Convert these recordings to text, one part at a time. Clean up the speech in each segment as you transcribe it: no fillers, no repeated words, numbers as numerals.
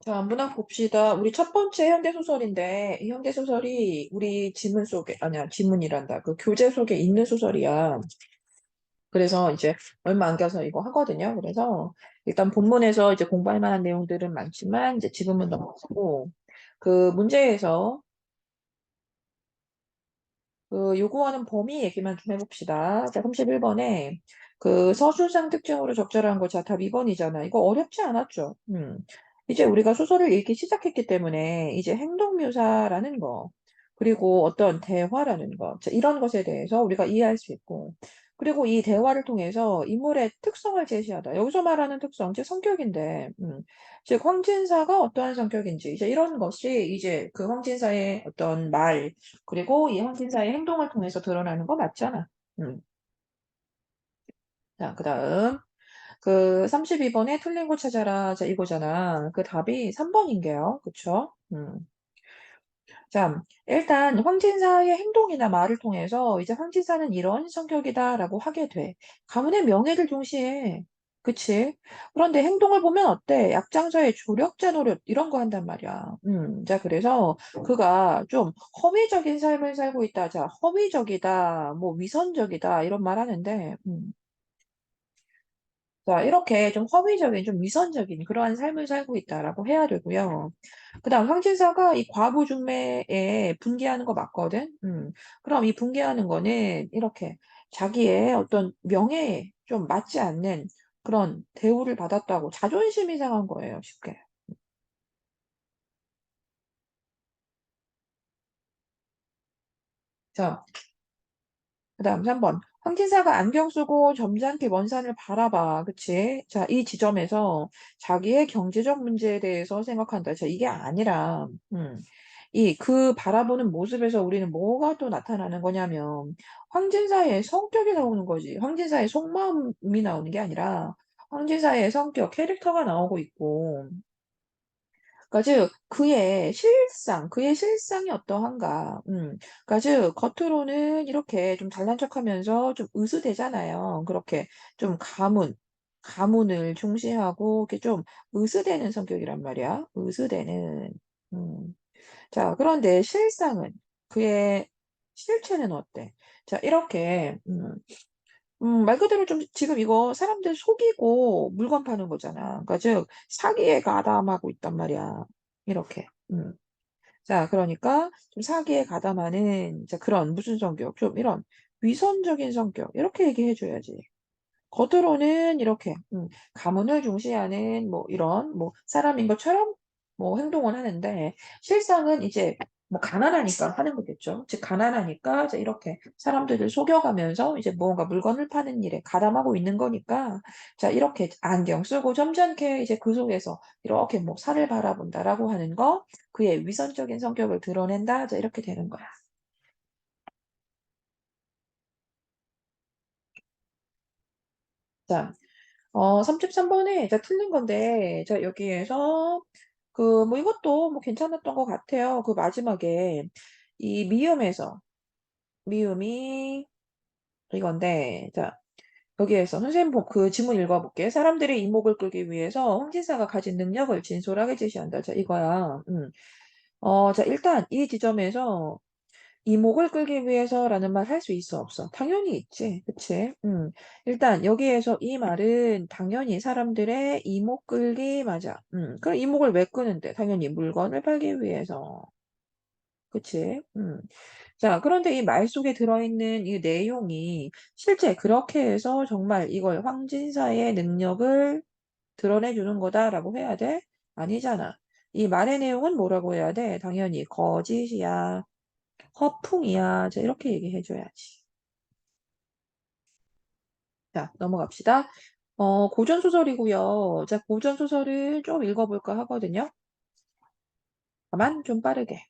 자, 문학 봅시다. 우리 첫 번째 현대소설인데, 이 현대소설이 우리 지문 속에, 아니야, 지문이란다. 그 교재 속에 있는 소설이야. 그래서 이제 얼마 안 가서 이거 하거든요. 그래서 일단 본문에서 이제 공부할 만한 내용들은 많지만, 이제 지금은 넘어가고, 그 문제에서 그 요구하는 범위 얘기만 좀 해봅시다. 자, 31번에 그 서술상 특징으로 적절한 거, 자, 답 2번이잖아. 이거 어렵지 않았죠? 이제 우리가 소설을 읽기 시작했기 때문에 이제 행동묘사라는 거, 그리고 어떤 대화라는 거, 자, 이런 것에 대해서 우리가 이해할 수 있고, 그리고 이 대화를 통해서 인물의 특성을 제시하다. 여기서 말하는 특성, 즉 성격인데, 즉 황진사가 어떠한 성격인지, 이제 이런 것이 이제 그 황진사의 어떤 말, 그리고 이 황진사의 행동을 통해서 드러나는 거 맞잖아. 음. 자, 그 다음. 그 32번에 틀린 거 찾아라. 자, 이거잖아. 그 답이 3번인 게요. 그쵸? 자, 일단 황진사의 행동이나 말을 통해서 이제 황진사는 이런 성격이다라고 하게 돼. 가문의 명예를 중시해. 그치? 그런데 행동을 보면 어때? 약장사의 조력자 노릇 이런 거 한단 말이야. 자, 그래서 그가 좀 허위적인 삶을 살고 있다. 자, 허위적이다, 뭐 위선적이다 이런 말 하는데, 자, 이렇게 좀 허위적인, 좀 위선적인 그러한 삶을 살고 있다라고 해야 되고요. 그다음 황진사가 이 과부중매에 분개하는 거 맞거든. 그럼 이 분개하는 거는 이렇게 자기의 어떤 명예에 좀 맞지 않는 그런 대우를 받았다고 자존심이 상한 거예요, 쉽게. 자, 그다음 3번. 황진사가 안경 쓰고 점잖게 먼 산을 바라봐. 그치? 자, 이 지점에서 자기의 경제적 문제에 대해서 생각한다. 자, 이게 아니라, 이 그 바라보는 모습에서 우리는 뭐가 또 나타나는 거냐면, 황진사의 성격이 나오는 거지. 황진사의 속마음이 나오는 게 아니라, 황진사의 성격, 캐릭터가 나오고 있고, 그러니까 즉 그의 실상이 어떠한가. 그러니까 즉 겉으로는 이렇게 좀 잘난 척하면서 좀 으스대잖아요. 그렇게 좀 가문을 중시하고 이렇게 좀 으스대는 성격이란 말이야. 으스대는. 음. 자, 그런데 실상은 그의 실체는 어때? 자, 이렇게 말 그대로 좀 지금 이거 사람들 속이고 물건 파는 거잖아. 그러니까 즉 사기에 가담하고 있단 말이야. 이렇게. 자, 그러니까 좀 사기에 가담하는 자, 그런 무슨 성격, 좀 이런 위선적인 성격 이렇게 얘기해 줘야지. 겉으로는 이렇게 가문을 중시하는 뭐 이런 뭐 사람인 것처럼 뭐 행동을 하는데 실상은 이제 뭐 가난하니까 하는 거겠죠. 즉 가난하니까 이제 이렇게 사람들을 속여가면서 이제 무언가 물건을 파는 일에 가담하고 있는 거니까 자 이렇게 안경 쓰고 점잖게 이제 그 속에서 이렇게 뭐 산을 바라본다라고 하는 거 그의 위선적인 성격을 드러낸다. 자 이렇게 되는 거야. 자, 33번에 자 틀린 건데 자 여기에서 그 뭐 이것도 뭐 괜찮았던 것 같아요. 그 마지막에 이 미음에서 미음이 이건데 자 여기에서 선생님 그 지문 읽어볼게. 사람들의 이목을 끌기 위해서 홍진사가 가진 능력을 진솔하게 제시한다. 자 이거야. 자 일단 이 지점에서 이목을 끌기 위해서라는 말 할 수 있어 없어? 당연히 있지. 그치? 일단 여기에서 이 말은 당연히 사람들의 이목 끌기 맞아. 그럼 이목을 왜 끄는데? 당연히 물건을 팔기 위해서. 그치? 자, 그런데 이 말 속에 들어있는 이 내용이 실제 그렇게 해서 정말 이걸 황진사의 능력을 드러내주는 거다라고 해야 돼? 아니잖아. 이 말의 내용은 뭐라고 해야 돼? 당연히 거짓이야. 허풍이야. 자, 이렇게 얘기해 줘야지. 자, 넘어갑시다. 고전 소설이고요. 자, 고전 소설을 좀 읽어볼까 하거든요. 다만 좀 빠르게.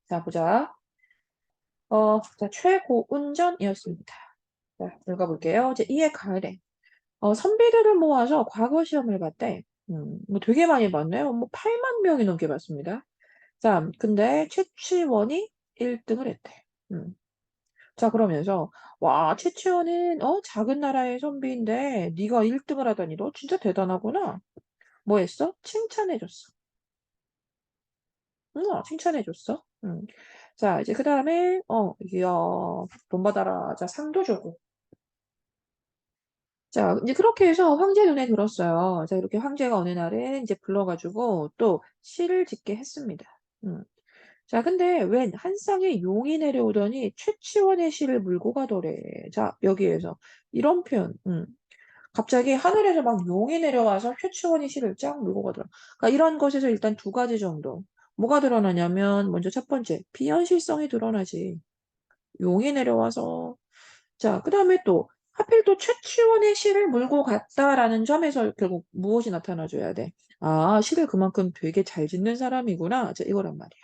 자, 보자. 자, 최고운전이었습니다. 자, 읽어볼게요. 이제 이해 가을에 선비들을 모아서 과거 시험을 봤대. 뭐 되게 많이 봤네요. 뭐 8만 명이 넘게 봤습니다. 자, 근데 최치원이 1등을 했대. 음. 자, 그러면서 와, 최치원은 작은 나라의 선비인데 네가 1등을 하다니 너 진짜 대단하구나. 뭐 했어? 칭찬해줬어. 칭찬해줬어. 자, 이제 그 다음에, 이야, 돈 받아라. 자, 상도 주고. 자, 이제 그렇게 해서 황제 눈에 들었어요. 자, 이렇게 황제가 어느 날에 이제 불러가지고 또 시를 짓게 했습니다. 음. 자, 근데 웬 한 쌍의 용이 내려오더니 최치원의 시를 물고 가더래. 자, 여기에서 이런 표현. 갑자기 하늘에서 막 용이 내려와서 최치원의 시를 쫙 물고 가더라. 그러니까 이런 것에서 일단 두 가지 정도. 뭐가 드러나냐면 먼저 첫 번째, 비현실성이 드러나지. 용이 내려와서 자, 그 다음에 또, 하필 또 최치원의 시를 물고 갔다라는 점에서 결국 무엇이 나타나줘야 돼? 아, 시를 그만큼 되게 잘 짓는 사람이구나. 자, 이거란 말이야.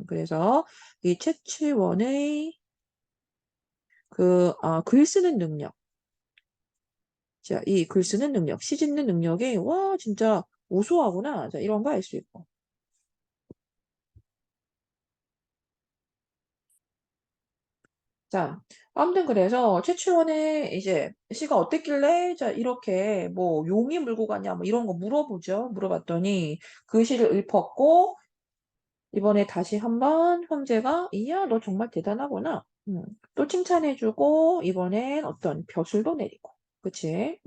그래서 이 최치원의 글 쓰는 능력. 자, 이 글 쓰는 능력, 시 짓는 능력이, 와, 진짜 우수하구나. 자, 이런 거 알 수 있고. 자, 아무튼 그래서 최치원의 이제 시가 어땠길래 자 이렇게 뭐 용이 물고 가냐 뭐 이런 거 물어보죠. 물어봤더니 그 시를 읊었고 이번에 다시 한번 황제가 이야 너 정말 대단하구나. 또 칭찬해주고 이번엔 어떤 벼슬도 내리고 그치?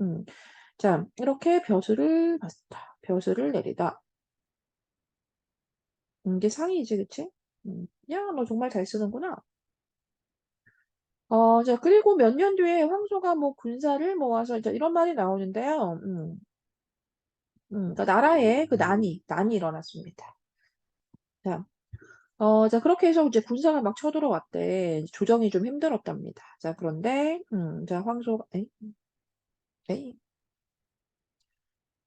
자 이렇게 벼슬을 받다. 벼슬을 내리다. 이게 상이지 그치? 야 너 정말 잘 쓰는구나. 자, 그리고 몇 년 뒤에 황소가 뭐 군사를 모아서 이제 이런 말이 나오는데요. 그러니까 나라에 그 난이 일어났습니다. 자, 자, 그렇게 해서 이제 군사가 막 쳐들어왔대. 조정이 좀 힘들었답니다. 자, 그런데, 자, 에이.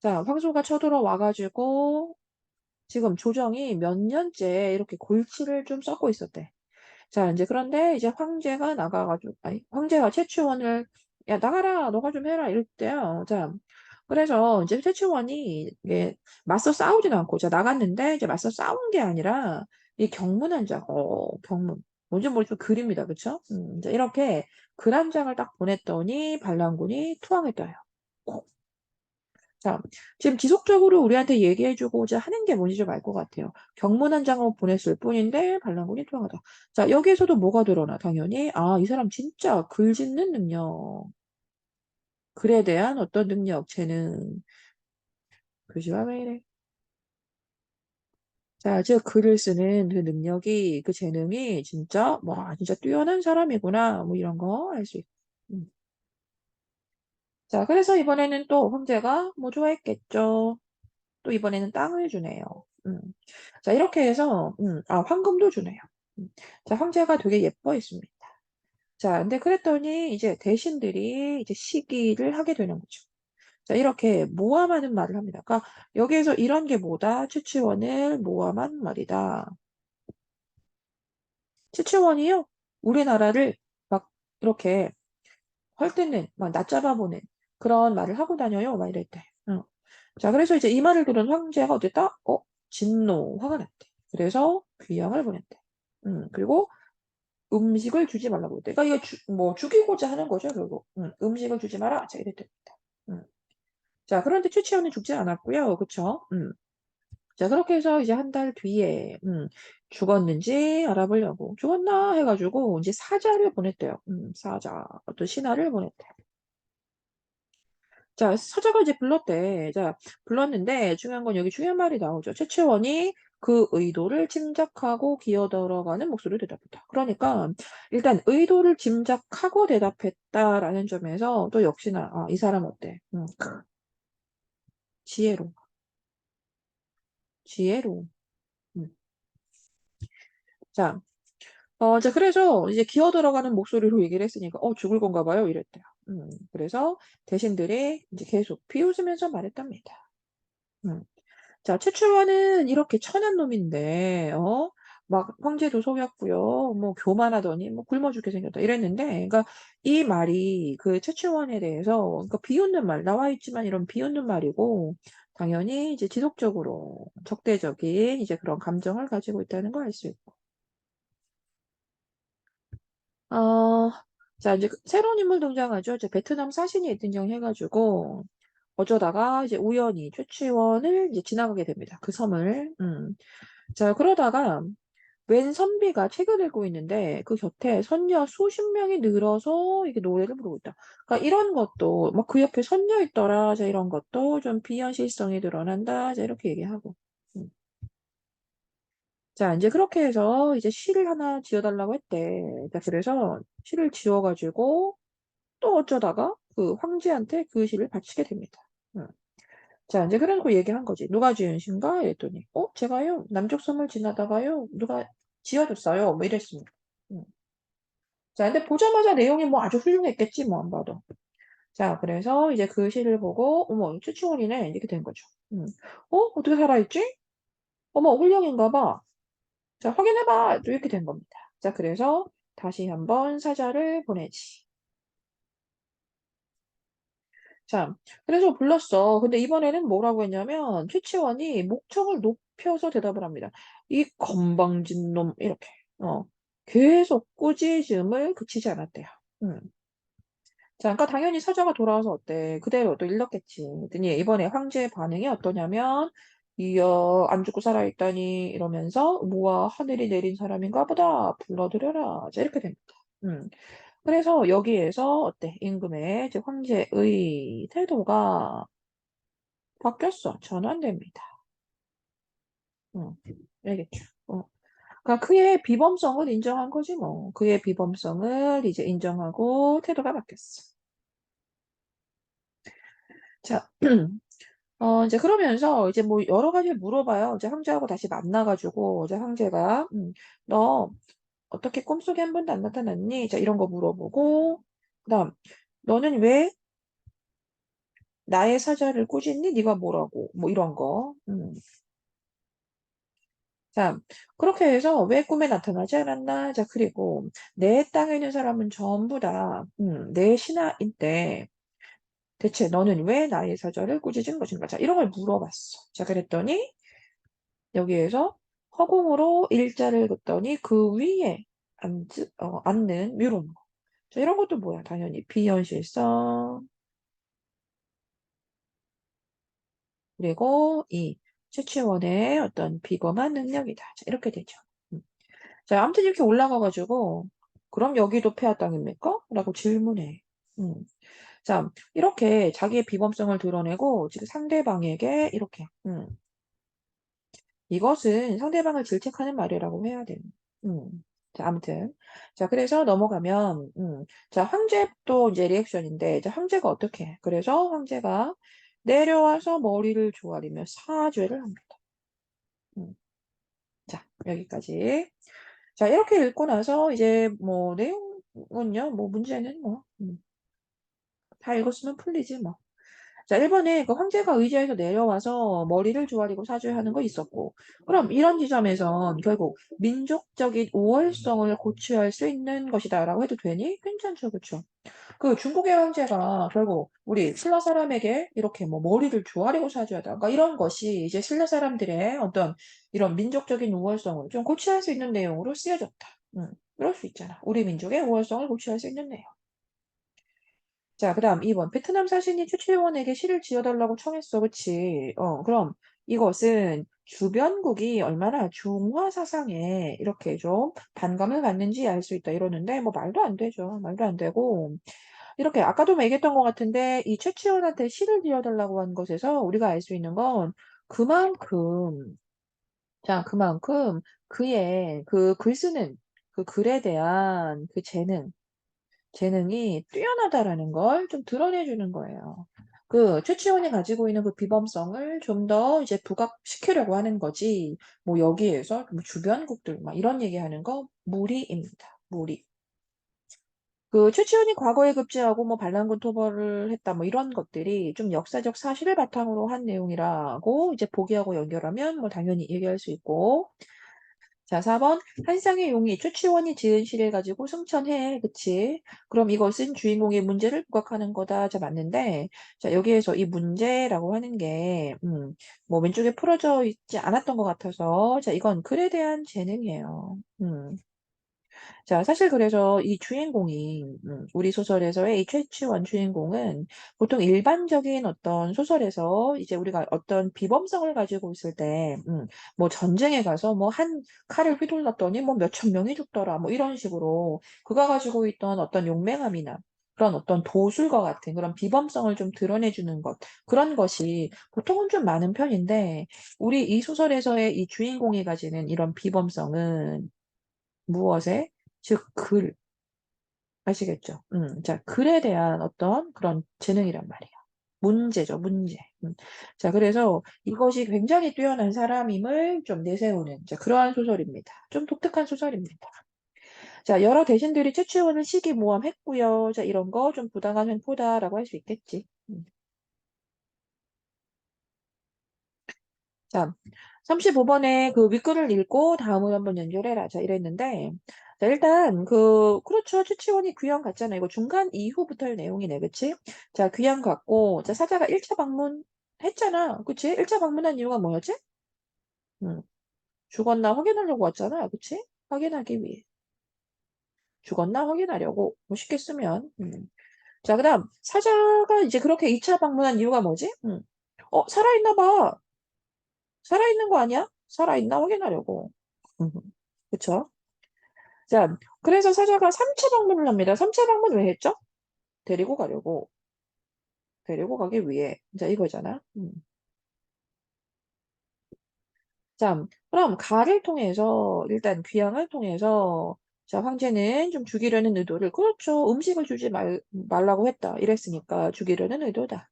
자, 황소가 쳐들어와가지고, 지금 조정이 몇 년째 이렇게 골치를 좀 썩고 있었대. 자, 이제 그런데 이제 황제가 나가가지고, 아니, 황제가 최치원을, 야, 나가라, 너가 좀 해라, 이럴 때요. 자, 그래서 이제 최치원이 이게 맞서 싸우진 않고, 자, 나갔는데 이제 맞서 싸운 게 아니라, 이 경문 한 장, 경문. 뭔지 모르지만 글입니다. 그쵸? 이제 이렇게 글 한 장을 딱 보냈더니 반란군이 투항했다요. 자, 지금 지속적으로 우리한테 얘기해주고자 하는 게 뭔지 좀 알 것 같아요. 경문 한 장을 보냈을 뿐인데 반란군이 투항하다. 자, 여기에서도 뭐가 드러나? 당연히 이 사람 진짜 글 짓는 능력, 글에 대한 어떤 능력, 재능, 글씨가 왜 이래? 자, 즉 글을 쓰는 그 능력이, 그 재능이 진짜 와, 진짜 뛰어난 사람이구나. 뭐 이런 거 알 수 있고. 음. 자, 그래서 이번에는 또 황제가 뭐 좋아했겠죠. 또 이번에는 땅을 주네요. 음. 자, 이렇게 해서, 황금도 주네요. 음. 자, 황제가 되게 예뻐했습니다. 자, 근데 그랬더니 이제 대신들이 이제 시기를 하게 되는 거죠. 자, 이렇게 모함하는 말을 합니다. 그러니까 여기에서 이런 게 뭐다? 최치원을 모함한 말이다. 최치원이요? 우리나라를 막 이렇게 헐뜯는, 막 낮잡아보는 그런 말을 하고 다녀요. 막 이랬대. 자, 그래서 이제 이 말을 들은 황제가 어땠다? 진노, 화가 났대. 그래서 귀양을 보냈대. 그리고 음식을 주지 말라고 했대. 그러니까 이거 뭐 죽이고자 하는 거죠, 결국. 음식을 주지 마라. 자, 이랬답니다. 음. 자, 그런데 최치원은 죽지 않았고요. 그쵸? 자, 그렇게 해서 이제 한 달 뒤에, 죽었는지 알아보려고. 죽었나? 해가지고, 이제 사자를 보냈대요. 사자. 어떤 신하를 보냈대. 자, 사자가 이제 불렀대. 자, 불렀는데 중요한 건 여기 중요한 말이 나오죠. 최치원이 그 의도를 짐작하고 기어들어가는 목소리를 대답했다. 그러니까 일단 의도를 짐작하고 대답했다라는 점에서 또 역시나 이 사람 어때? 지혜로, 지혜로. 음. 자, 자 그래서 이제 기어들어가는 목소리로 얘기를 했으니까 죽을 건가 봐요 이랬대요. 그래서 대신들이 이제 계속 비웃으면서 말했답니다. 음. 자, 최철화는 이렇게 천한 놈인데, 막 황제도 속였고요. 뭐 교만하더니 뭐 굶어 죽게 생겼다 이랬는데, 그러니까 이 말이 그 최철원에 대해서 그러니까 비웃는 말 나와 있지만 이런 비웃는 말이고, 당연히 이제 지속적으로 적대적인 이제 그런 감정을 가지고 있다는 걸 알 수 있고. 어, 자 이제 새로운 인물 등장하죠. 이제 베트남 사신이 등장해가지고 어쩌다가 이제 우연히 최치원을 이제 지나가게 됩니다. 그 섬을. 자, 그러다가 웬 선비가 책을 읽고 있는데 그 곁에 선녀 수십 명이 늘어서 이게 노래를 부르고 있다. 그러니까 이런 것도 막 그 옆에 선녀 있더라. 자, 이런 것도 좀 비현실성이 드러난다. 자, 이렇게 얘기하고. 음. 자, 이제 그렇게 해서 이제 시를 하나 지어달라고 했대. 자, 그래서 시를 지어가지고 또 어쩌다가 그 황제한테 그 시를 바치게 됩니다. 음. 자, 이제 그런 거 얘기한 거지. 누가 지은 시인가? 이랬더니, 제가요, 남쪽 섬을 지나다가요, 누가 지어줬어요. 뭐 이랬습니다. 음. 자, 근데 보자마자 내용이 뭐 아주 훌륭했겠지, 뭐 안 봐도. 자, 그래서 이제 그 시를 보고, 어머, 추치원이네. 이렇게 된 거죠. 어떻게 살아있지? 어머, 훌륭인가 봐. 자, 확인해봐. 또 이렇게 된 겁니다. 자, 그래서 다시 한번 사자를 보내지. 자, 그래서 불렀어. 근데 이번에는 뭐라고 했냐면, 최치원이 목청을 높여서 대답을 합니다. 이 건방진 놈, 이렇게. 어, 계속 꾸짖음을 그치지 않았대요. 음. 자, 그러니까 당연히 사자가 돌아와서 어때? 그대로 또 일렀겠지. 그랬더니 이번에 황제의 반응이 어떠냐면, 이야, 안 죽고 살아있다니, 이러면서, 뭐야, 하늘이 내린 사람인가 보다, 불러들여라. 자, 이렇게 됩니다. 음. 그래서 여기에서 어때? 임금의, 즉, 황제의 태도가 바뀌었어. 전환됩니다. 음. 알겠죠? 그러니까 그의 비범성을 인정한 거지, 뭐. 그의 비범성을 이제 인정하고 태도가 바뀌었어. 자, 이제 그러면서 이제 뭐 여러 가지를 물어봐요. 이제 황제하고 다시 만나가지고 이제 황제가 너 어떻게 꿈속에 한 번도 안 나타났니? 자, 이런 거 물어보고 그다음 너는 왜 나의 사자를 꾸짖니? 네가 뭐라고? 뭐 이런 거. 자, 그렇게 해서 왜 꿈에 나타나지 않았나? 자, 그리고 내 땅에 있는 사람은 전부 다 내 신하인데 대체 너는 왜 나의 사자를 꾸짖은 것인가? 자, 이런 걸 물어봤어. 자, 그랬더니 여기에서 허공으로 일자를 긋더니 그 위에 앉는 이런 거. 자, 이런 것도 뭐야? 당연히 비현실성 그리고 이 최치원의 어떤 비범한 능력이다. 자, 이렇게 되죠. 음. 자, 아무튼 이렇게 올라가가지고 그럼 여기도 폐하 땅입니까? 라고 질문해. 음. 자, 이렇게 자기의 비범성을 드러내고 지금 상대방에게 이렇게 이것은 상대방을 질책하는 말이라고 해야 돼요. 자, 아무튼. 자, 그래서 넘어가면, 자, 황제도 이제 리액션인데, 자, 황제가 어떻게 해? 그래서 황제가 내려와서 머리를 조아리며 사죄를 합니다. 음, 자, 여기까지. 자, 이렇게 읽고 나서 이제 뭐, 내용은요, 뭐, 문제는 뭐, 다 읽었으면 풀리지 뭐. 자, 일본에 그 황제가 의자에서 내려와서 머리를 조아리고 사죄하는 거 있었고, 그럼 이런 지점에선 결국 민족적인 우월성을 고취할 수 있는 것이다라고 해도 되니? 괜찮죠, 그쵸? 그 중국의 황제가 결국 우리 신라 사람에게 이렇게 뭐 머리를 조아리고 사죄하다. 그러니까 이런 것이 이제 신라 사람들의 어떤 이런 민족적인 우월성을 좀 고취할 수 있는 내용으로 쓰여졌다. 그럴 수 있잖아. 우리 민족의 우월성을 고취할 수 있는 내용. 자, 그다음 2번. 베트남 사신이 최치원에게 시를 지어달라고 청했어. 그치? 그럼 이것은 주변국이 얼마나 중화 사상에 이렇게 좀 반감을 갖는지 알 수 있다 이러는데 뭐 말도 안 되죠. 말도 안 되고 이렇게 아까도 얘기했던 것 같은데 이 최치원한테 시를 지어달라고 한 것에서 우리가 알 수 있는 건 그만큼 그만큼 그의 그 글 쓰는 그 글에 대한 그 재능이 뛰어나다라는 걸 좀 드러내주는 거예요. 그 최치원이 가지고 있는 그 비범성을 좀 더 이제 부각시키려고 하는 거지. 뭐 여기에서 뭐 주변국들 막 이런 얘기하는 거 무리입니다. 무리. 그 최치원이 과거에 급제하고 뭐 반란군 토벌을 했다 뭐 이런 것들이 좀 역사적 사실을 바탕으로 한 내용이라고 이제 보기하고 연결하면 뭐 당연히 얘기할 수 있고 자, 4번. 한 쌍의 용이 최치원이 지은 시를 가지고 승천해. 그치? 그럼 이것은 주인공의 문제를 부각하는 거다. 자, 맞는데, 자, 여기에서 이 문제라고 하는 게, 뭐 왼쪽에 풀어져 있지 않았던 것 같아서, 자, 이건 글에 대한 재능이에요. 자, 사실 그래서 이 주인공이, 우리 소설에서의 이 최치원 주인공은 보통 일반적인 어떤 소설에서 이제 우리가 어떤 비범성을 가지고 있을 때, 뭐 전쟁에 가서 뭐 한 칼을 휘둘렀더니 뭐 몇천 명이 죽더라, 뭐 이런 식으로 그가 가지고 있던 어떤 용맹함이나 그런 어떤 도술과 같은 그런 비범성을 좀 드러내주는 것, 그런 것이 보통은 좀 많은 편인데, 우리 이 소설에서의 이 주인공이 가지는 이런 비범성은 무엇에? 즉, 아시겠죠? 자, 글에 대한 어떤 그런 재능이란 말이에요. 문제죠, 문제. 자, 그래서 이것이 굉장히 뛰어난 사람임을 좀 내세우는, 자, 그러한 소설입니다. 좀 독특한 소설입니다. 자, 여러 대신들이 채취원을 시기모함했고요. 자, 이런 거 좀 부당한 횡포다라고 할 수 있겠지. 자, 35번에 그 윗글을 읽고 다음을 한번 연결해라. 자, 이랬는데, 자, 일단, 그렇죠. 최치원이 귀양 갔잖아. 이거 중간 이후부터의 내용이네. 그치? 자, 귀양 갔고, 자, 사자가 1차 방문 했잖아. 그치? 1차 방문한 이유가 뭐였지? 음, 죽었나 확인하려고 왔잖아. 그치? 확인하기 위해. 죽었나 확인하려고. 뭐 쉽게 쓰면. 자, 그 다음, 사자가 이제 그렇게 2차 방문한 이유가 뭐지? 살아있나 봐. 살아있는 거 아니야? 살아있나 확인하려고. 음, 그쵸? 자, 그래서 사자가 3차 방문을 합니다. 3차 방문 왜 했죠? 데리고 가려고. 데리고 가기 위해. 자, 이거잖아. 자, 그럼 가를 통해서, 일단 귀향을 통해서, 자, 황제는 좀 죽이려는 의도를, 그렇죠. 음식을 주지 말라고 했다. 이랬으니까 죽이려는 의도다.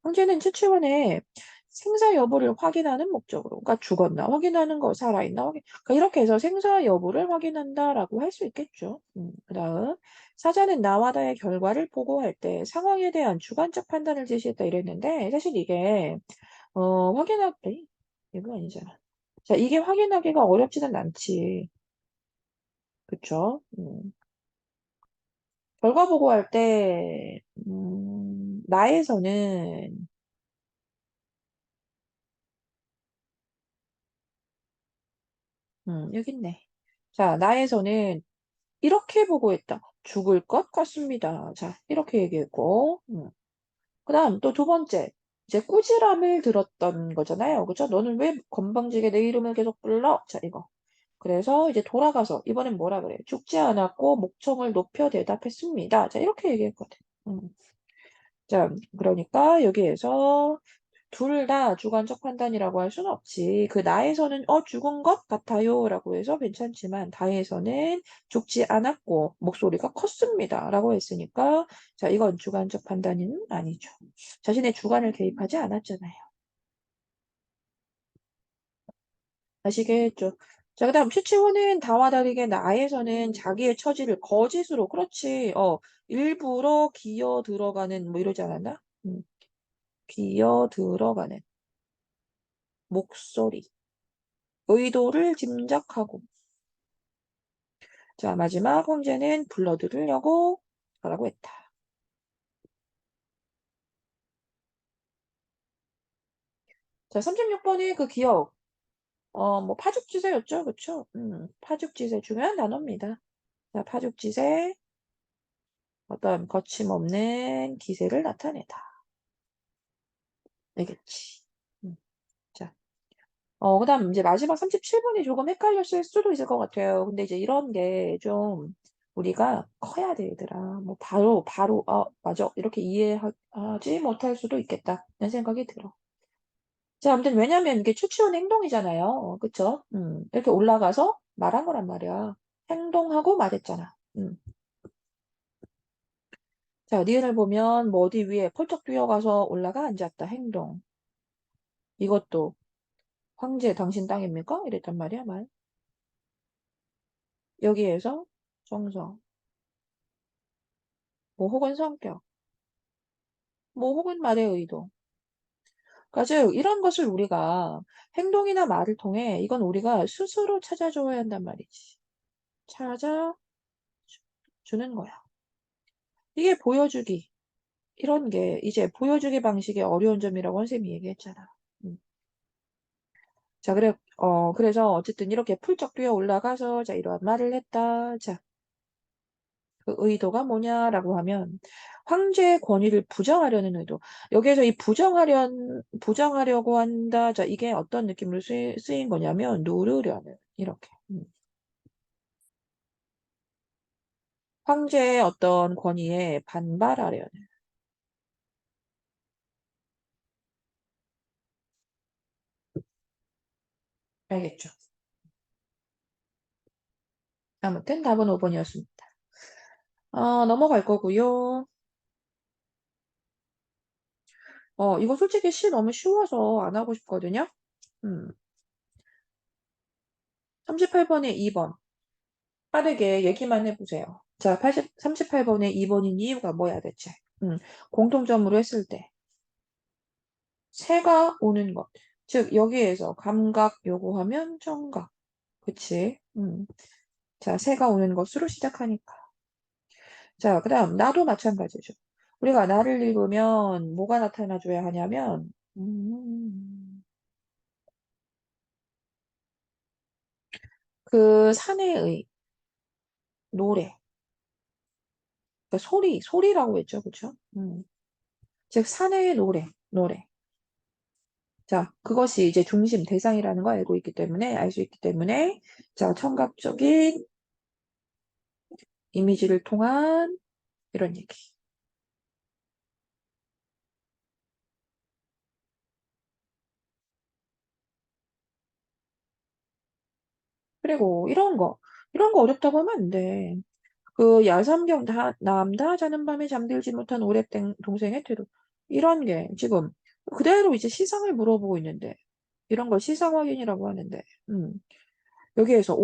황제는 최치원의 생사 여부를 확인하는 목적으로, 그러니까 죽었나 확인하는 거, 살아있나 확인, 그러니까 이렇게 해서 생사 여부를 확인한다라고 할 수 있겠죠. 그다음 사자는 나와다의 결과를 보고할 때 상황에 대한 주관적 판단을 제시했다 이랬는데 사실 이게 확인하기 이거 아니잖아. 자, 이게 확인하기가 어렵지는 않지. 그쵸? 결과 보고할 때 나에서는 여기 있네. 자, 나에서는 이렇게 보고했다. 죽을 것 같습니다. 자, 이렇게 얘기했고, 그 다음 또 두 번째. 이제 꾸지람을 들었던 거잖아요. 그죠? 너는 왜 건방지게 내 이름을 계속 불러? 자, 이거. 그래서 이제 돌아가서, 이번엔 뭐라 그래? 죽지 않았고, 목청을 높여 대답했습니다. 자, 이렇게 얘기했거든. 음. 자, 그러니까 여기에서 둘 다 주관적 판단이라고 할 수는 없지. 그 나에서는 죽은 것 같아요 라고 해서 괜찮지만 다에서는 죽지 않았고 목소리가 컸습니다 라고 했으니까 자 이건 주관적 판단은 아니죠. 자신의 주관을 개입하지 않았잖아요. 아시겠죠? 자, 그다음 슈치호는 다와 다르게 나에서는 자기의 처지를 거짓으로 그렇지. 일부러 기어 들어가는 뭐 이러지 않았나? 기어 들어가는 목소리. 의도를 짐작하고. 자, 마지막 황제는 불러들으려고 하라고 했다. 자, 36번의 그 기억. 뭐 파죽지세였죠. 그쵸? 파죽지세 중요한 단어입니다. 자, 파죽지세 어떤 거침없는 기세를 나타내다. 알겠지? 음, 자, 그다음 이제 마지막 37번이 조금 헷갈렸을 수도 있을 것 같아요. 근데 이제 이런 게 좀 우리가 커야 돼, 얘들아. 뭐 바로 맞아. 이렇게 이해하지 못할 수도 있겠다. 이런 생각이 들어. 자, 아무튼 왜냐면 이게 추치원 행동이잖아요. 그쵸? 이렇게 올라가서 말한 거란 말이야. 행동하고 말했잖아. 자, 니은을 보면 뭐 어디 위에 펄쩍 뛰어가서 올라가 앉았다. 행동. 이것도 황제 당신 땅입니까? 이랬단 말이야, 말. 여기에서 정성, 뭐 혹은 성격, 뭐 혹은 말의 의도. 그러니까 즉 이런 것을 우리가 행동이나 말을 통해 이건 우리가 스스로 찾아줘야 한단 말이지. 찾아주는 거야. 이게 보여주기. 이런 게 이제 보여주기 방식의 어려운 점이라고 선생님이 얘기했잖아. 음. 자, 그래서 어쨌든 이렇게 풀쩍 뛰어 올라가서 자, 이러한 말을 했다. 자, 그 의도가 뭐냐라고 하면 황제의 권위를 부정하려는 의도. 여기에서 이 부정하려고 한다. 자, 이게 어떤 느낌으로 쓰인 거냐면 누르려는 이렇게. 황제의 어떤 권위에 반발하려는. 알겠죠? 아무튼 답은 5번이었습니다. 넘어갈 거고요. 이거 솔직히 시 너무 쉬워서 안 하고 싶거든요. 음, 38번에 2번. 빠르게 얘기만 해보세요. 자, 38번에 2번인 이유가 뭐야, 대체? 공통점으로 했을 때. 새가 오는 것. 즉, 여기에서 감각 요구하면 청각. 그치? 자, 새가 오는 것으로 시작하니까. 자, 그 다음, 나도 마찬가지죠. 우리가 나를 읽으면 뭐가 나타나줘야 하냐면, 그 사내의 노래. 그러니까 소리라고 했죠. 그쵸? 즉, 사내의 노래. 자, 그것이 이제 중심 대상이라는 걸 알고 있기 때문에, 알 수 있기 때문에, 자, 청각적인 이미지를 통한 이런 얘기. 그리고 이런 거 어렵다고 하면 안 돼. 그 야삼경 남다 자는 밤에 잠들지 못한 오랫된 동생의 태도. 이런 게 지금 그대로 이제 시상을 물어보고 있는데, 이런 걸 시상 확인이라고 하는데, 여기에서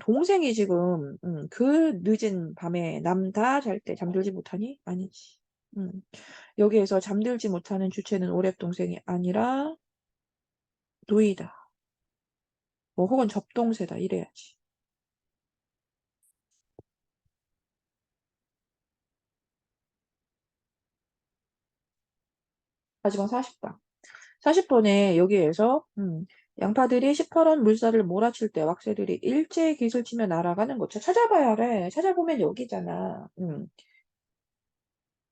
동생이 지금, 그 늦은 밤에 남다 잘 때 잠들지 못하니? 아니지. 음, 여기에서 잠들지 못하는 주체는 오랩동생이 아니라 누이다. 뭐 혹은 접동새다 이래야지. 하지만 40번. 40번에 여기에서 양파들이 시퍼런 물살을 몰아칠 때 왁새들이 일제히 깃을 치며 날아가는 거. 찾아봐야 해. 찾아보면 여기잖아.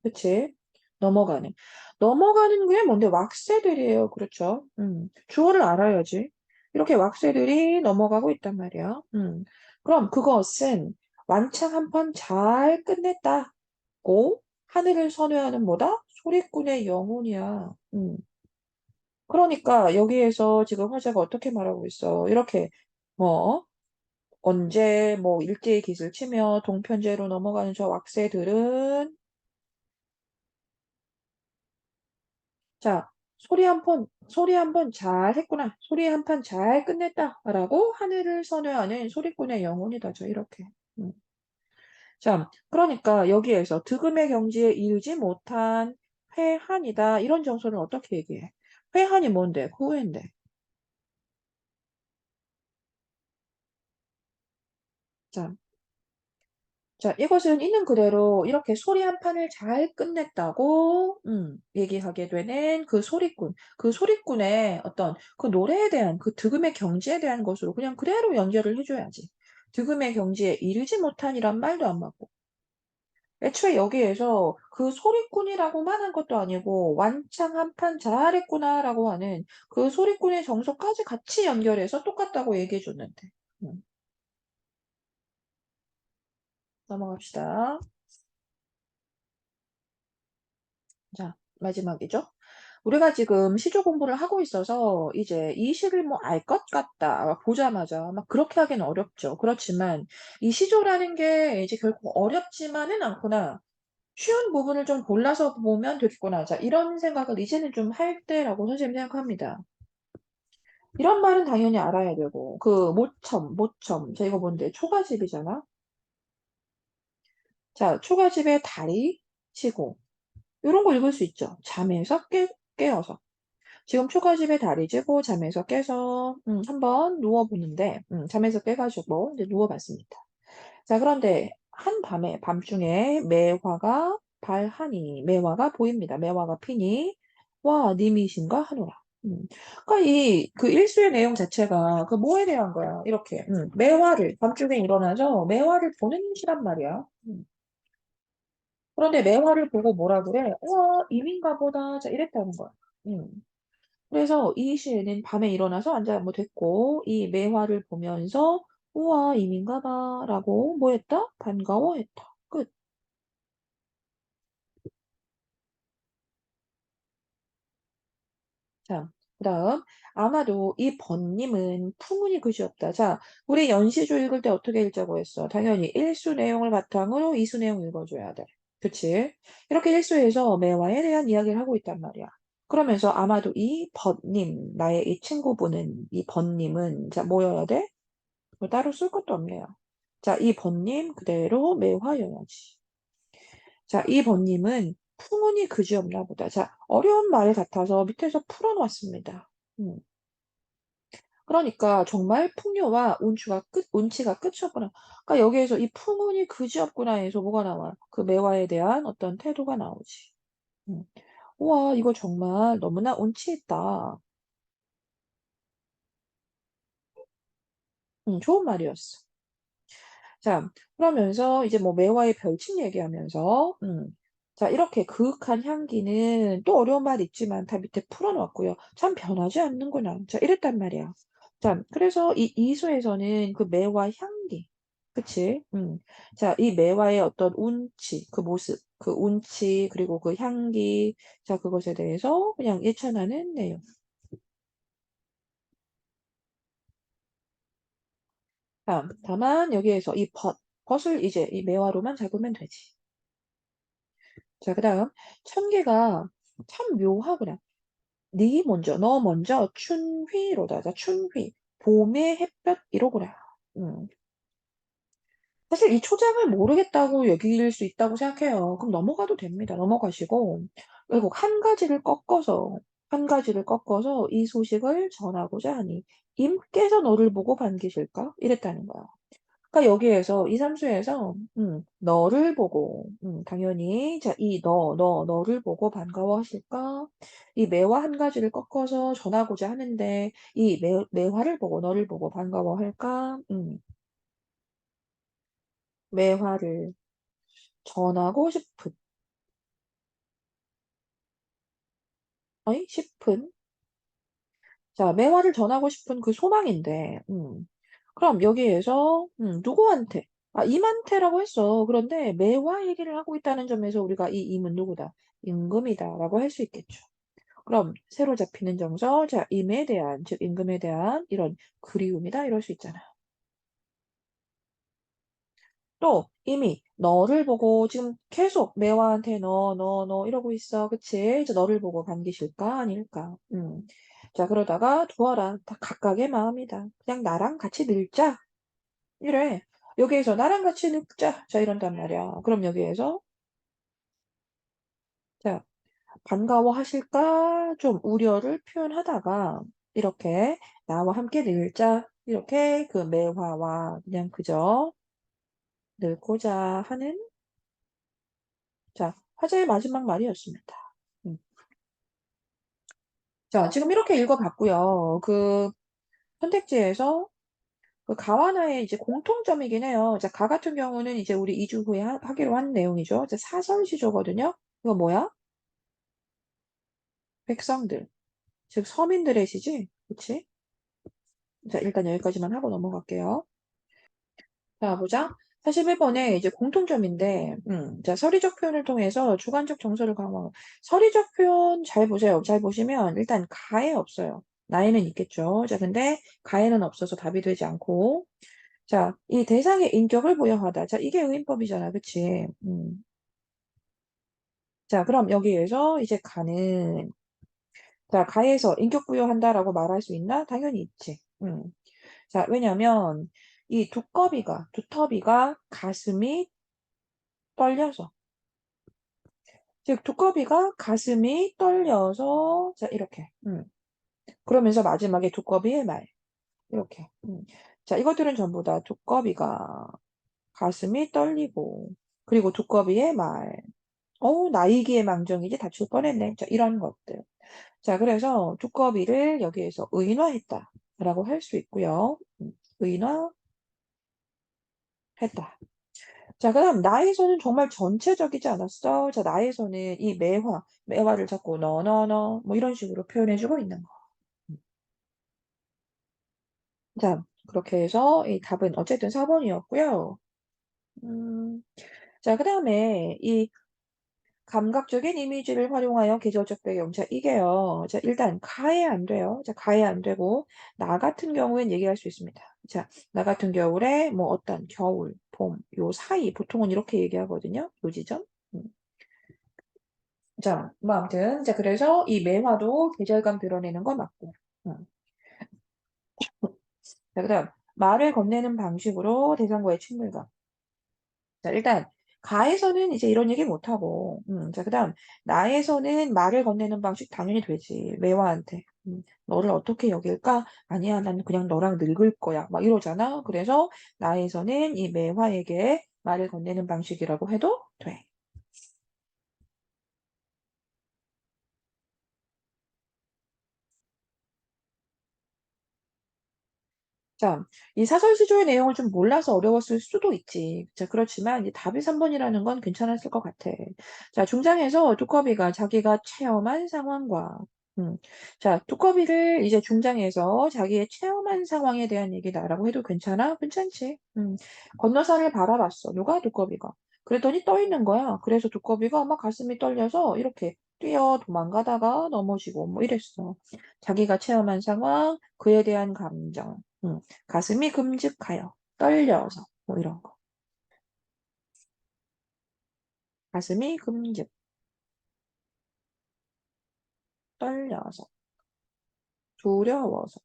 그치? 넘어가는. 넘어가는 게 뭔데? 왁새들이에요. 그렇죠? 주어를 알아야지. 이렇게 왁새들이 넘어가고 있단 말이야. 그럼 그것은 완창 한 판 잘 끝냈다고 하늘을 선회하는 뭐다? 소리꾼의 영혼이야. 그러니까 여기에서 지금 화자가 어떻게 말하고 있어? 이렇게 뭐 언제 뭐 일제히 깃을 치며 동편제로 넘어가는 저 왁새들은 자, 소리 한 번 잘 했구나. 소리 한 판 잘 끝냈다. 라고 하늘을 선회하는 소리꾼의 영혼이다. 저 이렇게. 음. 자, 그러니까 여기에서 득음의 경지에 이르지 못한 회한이다. 이런 정서는 어떻게 얘기해? 회한이 뭔데? 후회인데. 자, 자, 이것은 있는 그대로 이렇게 소리 한 판을 잘 끝냈다고, 얘기하게 되는 그 소리꾼의 어떤 그 노래에 대한 그 득음의 경지에 대한 것으로 그냥 그대로 연결을 해줘야지. 득음의 경지에 이르지 못한이란 말도 안 맞고. 애초에 여기에서 그 소리꾼이라고만 한 것도 아니고 완창 한 판 잘했구나라고 하는 그 소리꾼의 정서까지 같이 연결해서 똑같다고 얘기해 줬는데. 음, 넘어갑시다. 자, 마지막이죠. 우리가 지금 시조 공부를 하고 있어서 이제 이 시를 뭐 알 것 같다. 보자마자 막 그렇게 하기는 어렵죠. 그렇지만 이 시조라는 게 이제 결국 어렵지만은 않구나. 쉬운 부분을 좀 골라서 보면 되겠구나. 자, 이런 생각을 이제는 좀 할 때라고 선생님 생각합니다. 이런 말은 당연히 알아야 되고, 그 모첨. 자, 이거 뭔데? 초가집이잖아? 자, 초가집에 다리 치고, 이런 거 읽을 수 있죠. 잠에서 깨어서. 지금 초가집에 다리 쥐고 잠에서 깨서 한번 누워보는데 잠에서 깨가지고 이제 누워봤습니다. 자 그런데 한밤에 밤중에 매화가 보입니다. 매화가 피니 와 님이신가 하노라. 그러니까 이 그 일수의 내용 자체가 그 뭐에 대한 거야? 이렇게 매화를 밤중에 일어나서 매화를 보는 시란 말이야. 그런데 매화를 보고 뭐라 그래? 우와, 이민가 보다. 자, 이랬다는 거야. 음. 그래서 이 시에는 밤에 일어나서 앉아 뭐 됐고, 이 매화를 보면서 우와, 이민가 봐라고 뭐 했다? 반가워했다. 끝. 자, 그다음 아마도 이 번님은 풍운이 그지없다. 자, 우리 연시조 읽을 때 어떻게 읽자고 했어? 당연히 일수 내용을 바탕으로 이수 내용 읽어줘야 돼. 그치? 이렇게 일수에서 매화에 대한 이야기를 하고 있단 말이야. 그러면서 아마도 이 번님, 나의 이 친구분은, 이 번님은, 자, 뭐여야 돼? 뭐 따로 쓸 것도 없네요. 자, 이 번님 그대로 매화여야지. 자, 이 번님은 풍운이 그지없나 보다. 자, 어려운 말 같아서 밑에서 풀어놨습니다. 그러니까 정말 풍요와 운치가 끝이 없구나. 그러니까 여기에서 이 풍운이 그지없구나 해서 뭐가 나와? 그 매화에 대한 어떤 태도가 나오지. 음. 우와, 이거 정말 너무나 운치 있다. 좋은 말이었어. 자, 그러면서 이제 뭐 매화의 별칭 얘기하면서, 자, 이렇게 그윽한 향기는 또 어려운 말 있지만 다 밑에 풀어놨고요. 참 변하지 않는구나. 자, 이랬단 말이야. 자, 그래서 이 이수에서는 그 매화 향기, 그치? 자, 이 매화의 어떤 운치, 그 모습, 그 운치, 그리고 그 향기, 자, 그것에 대해서 그냥 예찬하는 내용. 다만 여기에서 이 벗을 이제 이 매화로만 잡으면 되지. 자, 그다음 천개가 참 묘하구나. 네 먼저, 너 먼저 춘휘로다. 자, 춘휘. 봄의 햇볕 이로구나. 음. 사실 이 초장을 모르겠다고 여길 수 있다고 생각해요. 그럼 넘어가도 됩니다. 넘어가시고 그리고 한 가지를 꺾어서 이 소식을 전하고자 하니 임께서 너를 보고 반기실까? 이랬다는 거야. 그러니까 여기에서 이 삼수에서 너를 보고 당연히 자, 이 너를 보고 반가워하실까? 이 매화 한 가지를 꺾어서 전하고자 하는데 이 매화를 보고 너를 보고 반가워할까? 매화를 전하고 싶은 자, 매화를 전하고 싶은 그 소망인데 그럼 여기에서 누구한테? 아, 임한테라고 했어. 그런데 매화 얘기를 하고 있다는 점에서 우리가 이 임은 누구다? 임금이다라고 할 수 있겠죠. 그럼 새로 잡히는 정서, 자, 임에 대한, 즉 임금에 대한 이런 그리움이다 이럴 수 있잖아. 또 이미 너를 보고 지금 계속 매화한테 너 이러고 있어. 그치? 이제 너를 보고 반기실까? 아닐까? 자, 그러다가 두어라. 다 각각의 마음이다. 그냥 나랑 같이 늙자. 이래. 여기에서 나랑 같이 늙자. 자, 이런단 말이야. 그럼 여기에서 자, 반가워하실까? 좀 우려를 표현하다가 이렇게 나와 함께 늙자. 이렇게 그 매화와 그냥 그저 늙고자 하는 자, 화제의 마지막 말이었습니다. 음. 자, 지금 이렇게 읽어봤고요. 그 선택지에서 그 가와 나의 이제 공통점이긴 해요. 자, 가 같은 경우는 이제 우리 2주 후에 하기로 한 내용이죠. 자, 사설시조거든요. 이거 뭐야? 백성들, 즉 서민들의 시지, 그치? 자, 일단 여기까지만 하고 넘어갈게요. 자, 보자. 41번에 이제 공통점인데, 자, 서리적 표현을 통해서 주관적 정서를 강화. 서리적 표현 잘 보세요. 잘 보시면 일단 가에 없어요. 나에는 있겠죠. 자, 근데 가에는 없어서 답이 되지 않고, 자, 이 대상의 인격을 부여하다. 자, 이게 의인법이잖아. 그치? 자, 그럼 여기에서 이제 가는, 자, 가에서 인격 부여한다라고 말할 수 있나? 당연히 있지. 자, 왜냐면 이 두꺼비가 가슴이 떨려서 즉 두꺼비가 가슴이 떨려서 자 이렇게 그러면서 마지막에 두꺼비의 말 이렇게 자 이것들은 전부 다 두꺼비가 가슴이 떨리고 그리고 두꺼비의 말 나이기의 망정이지 다칠 뻔했네 자 이런 것들 자 그래서 두꺼비를 여기에서 의인화했다 라고 할 수 있고요 의인화했다 자, 그다음 나에서는 정말 전체적이지 않았어. 자, 나에서는 이 매화를 자꾸 너 뭐 이런 식으로 표현해 주고 있는 거. 음. 자, 그렇게 해서 이 답은 어쨌든 4번이었고요. 음. 자, 그다음에 이 감각적인 이미지를 활용하여 계절적 배경. 자, 이게요. 자, 일단 가해 안 돼요. 자, 가해 안 되고 나 같은 경우엔 얘기할 수 있습니다. 자, 나 같은 겨울에 뭐 어떤 겨울, 봄 요 사이 보통은 이렇게 얘기하거든요. 요 지점. 음. 자, 뭐 아무튼 자, 그래서 이 매화도 계절감 드러내는 거 맞고. 음. 자, 그다음 말을 건네는 방식으로 대상과의 친밀감. 자, 일단 가에서는 이제 이런 얘기 못 하고 자, 그다음 나에서는 말을 건네는 방식 당연히 되지. 매화한테. "너를 어떻게 여길까? 아니야. 난 그냥 너랑 늙을 거야." 막 이러잖아. 그래서 나에서는 이 매화에게 말을 건네는 방식이라고 해도 돼. 자, 이 사설 시조의 내용을 좀 몰라서 어려웠을 수도 있지. 자, 그렇지만 이 답이 3번이라는 건 괜찮았을 것 같아. 자, 중장에서 두꺼비가 자기가 체험한 상황과 자, 두꺼비를 이제 중장에서 자기의 체험한 상황에 대한 얘기다라고 해도 괜찮아? 괜찮지. 건너산을 바라봤어. 누가? 두꺼비가. 그랬더니 떠 있는 거야. 그래서 두꺼비가 막 가슴이 떨려서 이렇게 뛰어 도망가다가 넘어지고 뭐 이랬어. 자기가 체험한 상황, 그에 대한 감정. 가슴이 금직하여 떨려서 뭐 이런 거. 가슴이 금직 떨려서 두려워서.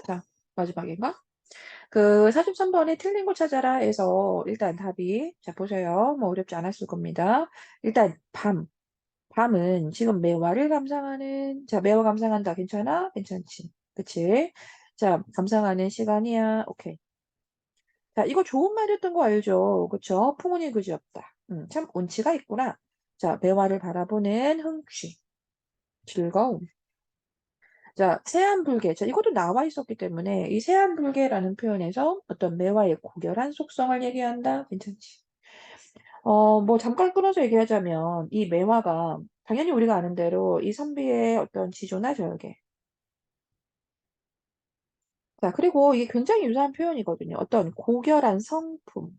자, 마지막인가? 그 43번에 틀린 거 찾아라에서 일단 답이 자 보세요. 뭐 어렵지 않았을 겁니다. 일단 밤은 지금 매화를 감상하는 자 매화 감상한다 괜찮아? 괜찮지? 그치? 자 감상하는 시간이야. 오케이. 자, 이거 좋은 말이었던 거 알죠? 그쵸? 풍운이 그지없다. 참 운치가 있구나. 자, 매화를 바라보는 흥취, 즐거움. 자, 세안불개. 자, 이것도 나와 있었기 때문에 이 세안불개라는 표현에서 어떤 매화의 고결한 속성을 얘기한다. 괜찮지? 뭐 잠깐 끊어서 얘기하자면 이 매화가 당연히 우리가 아는 대로 이 선비의 어떤 지조나 절개. 자, 그리고 이게 굉장히 유사한 표현이거든요. 어떤 고결한 성품.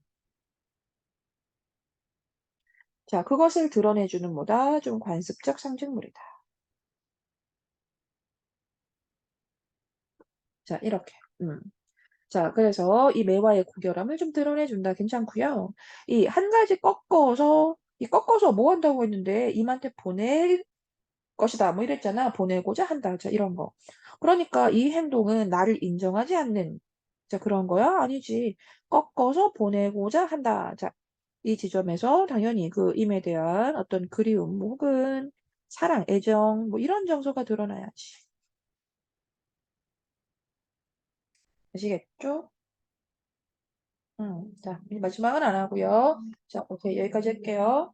자, 그것을 드러내주는 뭐다? 좀 관습적 상징물이다. 자, 이렇게. 음. 자, 그래서 이 매화의 고결함을 좀 드러내준다. 괜찮고요. 이 한 가지 꺾어서 뭐 한다고 했는데 임한테 보낼 것이다. 뭐 이랬잖아. 보내고자 한다. 자, 이런 거. 그러니까 이 행동은 나를 인정하지 않는 자, 그런 거야? 아니지. 꺾어서 보내고자 한다. 자, 이 지점에서 당연히 그 임에 대한 어떤 그리움 뭐 혹은 사랑, 애정 뭐 이런 정서가 드러나야지. 아시겠죠? 자, 마지막은 안 하고요. 자, 오케이. 여기까지 할게요.